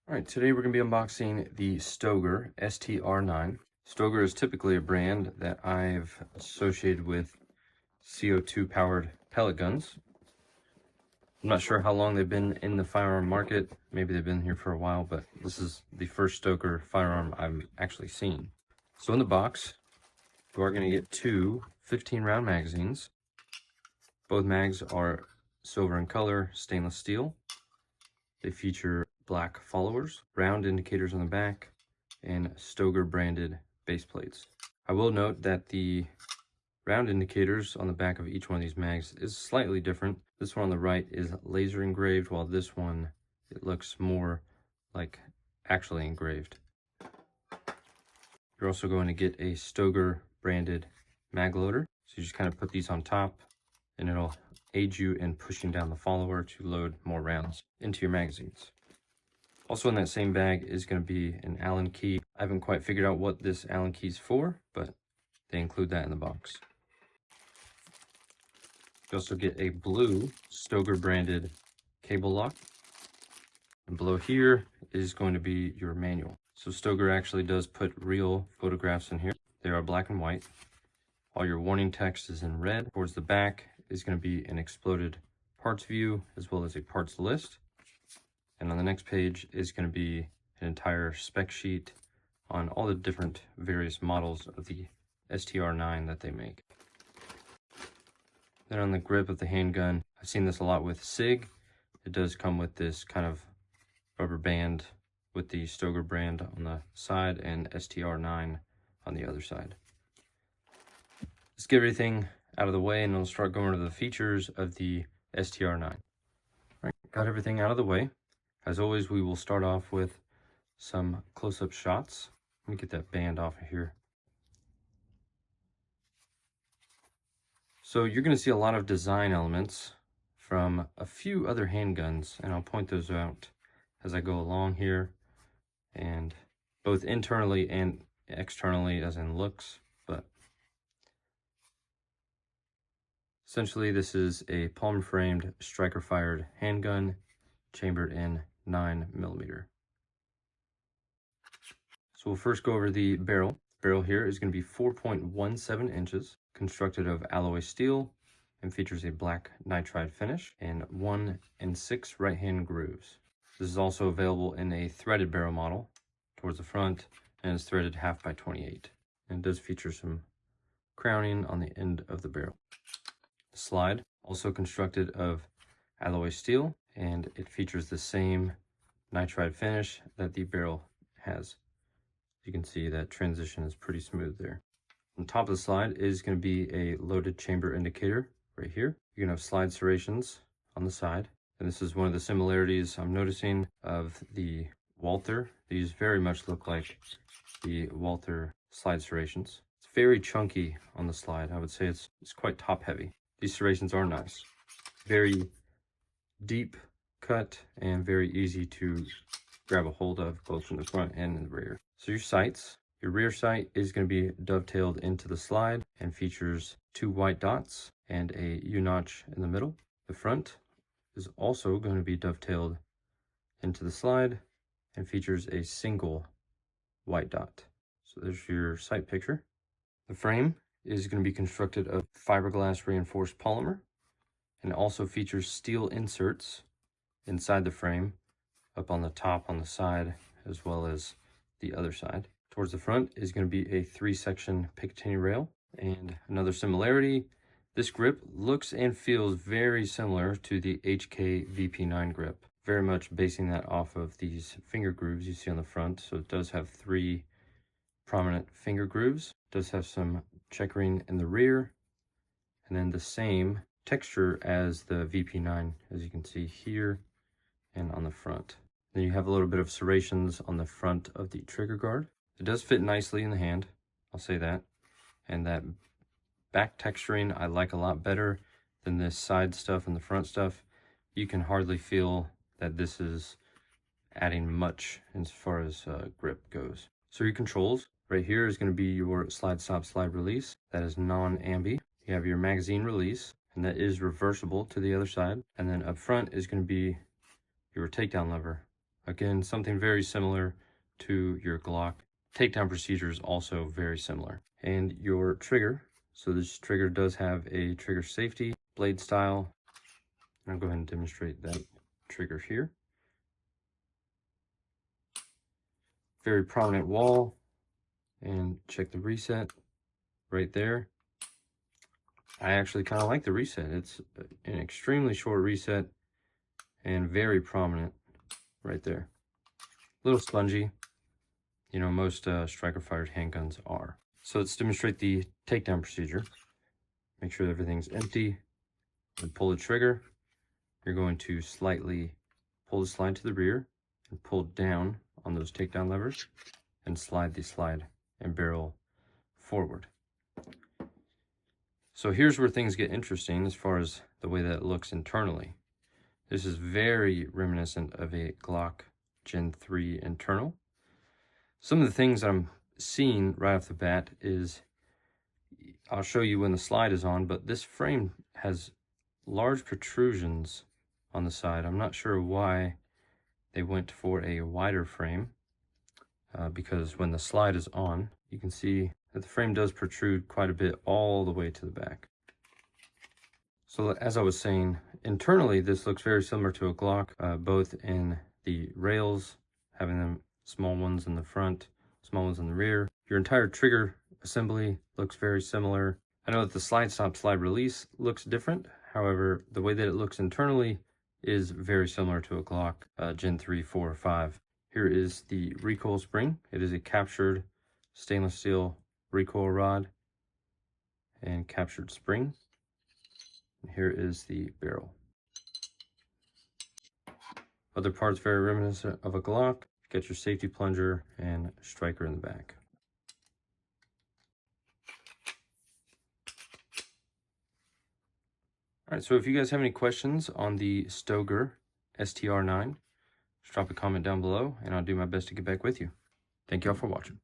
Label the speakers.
Speaker 1: Alright, today we're going to be unboxing the Stoeger STR-9. Stoeger is typically a brand that I've associated with CO2 powered pellet guns. I'm not sure how long they've been in the firearm market. Maybe they've been here for a while, but this is the first Stoeger firearm I've actually seen. So in the box, you are going to get two 15-round magazines. Both mags are silver in color, stainless steel. They feature black followers, round indicators on the back, and Stoeger branded base plates. I will note that the round indicators on the back of each one of these mags is slightly different. This one on the right is laser engraved, while this one, it looks more like actually engraved. You're also going to get a Stoeger branded mag loader. So you just kind of put these on top and it'll aid you in pushing down the follower to load more rounds into your magazines. Also in that same bag is going to be an Allen key. I haven't quite figured out what this Allen key is for, but they include that in the box. You also get a blue Stoeger branded cable lock. And below here is going to be your manual. So Stoeger actually does put real photographs in here. They are black and white. All your warning text is in red. Towards the back is going to be an exploded parts view as well as a parts list. And on the next page is going to be an entire spec sheet on all the different various models of the STR-9 that they make. Then on the grip of the handgun, I've seen this a lot with SIG. It does come with this kind of rubber band with the Stoeger brand on the side and STR-9 on the other side. Let's get everything out of the way and we'll start going to the features of the STR-9. All right, got everything out of the way. As always, we will start off with some close-up shots. Let me get that band off of here. So you're going to see a lot of design elements from a few other handguns, and I'll point those out as I go along here, and both internally and externally as in looks. But essentially this is a palm framed striker fired handgun chambered in 9mm. So we'll first go over the barrel. The barrel here is going to be 4.17 inches, constructed of alloy steel, and features a black nitride finish and 1 and 6 right-hand grooves. This is also available in a threaded barrel model towards the front, and is threaded 1/2 by 28. And it does feature some crowning on the end of the barrel. The slide, also constructed of alloy steel, and it features the same nitride finish that the barrel has. You can see that transition is pretty smooth there. On top of the slide is going to be a loaded chamber indicator right here. You're going to have slide serrations on the side. And this is one of the similarities I'm noticing of the Walther. These very much look like the Walther slide serrations. It's very chunky on the slide. I would say it's quite top heavy. These serrations are nice. Very deep cut and very easy to grab a hold of both in the front and in the rear. So your sights. Your rear sight is going to be dovetailed into the slide and features 2 white dots and a U-notch in the middle. The front is also going to be dovetailed into the slide and features a single white dot. So there's your sight picture. The frame is going to be constructed of fiberglass reinforced polymer and also features steel inserts inside the frame, up on the top, on the side, as well as the other side. Towards the front is going to be a 3-section Picatinny rail. And another similarity, this grip looks and feels very similar to the HK VP9 grip. Very much basing that off of these finger grooves you see on the front. So it does have 3 prominent finger grooves. It does have some checkering in the rear, and then the same texture as the VP9, as you can see here and on the front. Then you have a little bit of serrations on the front of the trigger guard. It does fit nicely in the hand, I'll say that. And that back texturing I like a lot better than this side stuff and the front stuff. You can hardly feel that this is adding much as far as grip goes. So your controls, right here is going to be your slide stop, slide release. That is non-ambi. You have your magazine release, and that is reversible to the other side. And then up front is going to be your takedown lever Again, something very similar to your Glock. Takedown procedure is also very similar. And your trigger, so this trigger does have a trigger safety blade style. I'll go ahead and demonstrate that trigger here. Very prominent wall, and check the reset right there. I actually kind of like the reset. It's an extremely short reset and very prominent right there. A little spongy, you know, most striker fired handguns are. So let's demonstrate the takedown procedure. Make sure everything's empty and pull the trigger. You're going to slightly pull the slide to the rear and pull down on those takedown levers and slide the slide and barrel forward. So here's where things get interesting as far as the way that it looks internally. This is very reminiscent of a Glock Gen 3 internal. Some of the things I'm seeing right off the bat is, I'll show you when the slide is on, but this frame has large protrusions on the side. I'm not sure why they went for a wider frame, because when the slide is on, you can see that the frame does protrude quite a bit all the way to the back. So as I was saying, internally this looks very similar to a Glock, both in the rails, having them small ones in the front, small ones in the rear. Your entire trigger assembly looks very similar. I know that the slide stop, slide release looks different. However, the way that it looks internally is very similar to a Glock Gen 3, 4, or 5. Here is the recoil spring. It is a captured stainless steel recoil rod and captured spring. And here is the barrel. Other parts very reminiscent of a Glock. Get your safety plunger and striker in the back. All right, so if you guys have any questions on the Stoeger STR-9, just drop a comment down below and I'll do my best to get back with you. Thank you all for watching.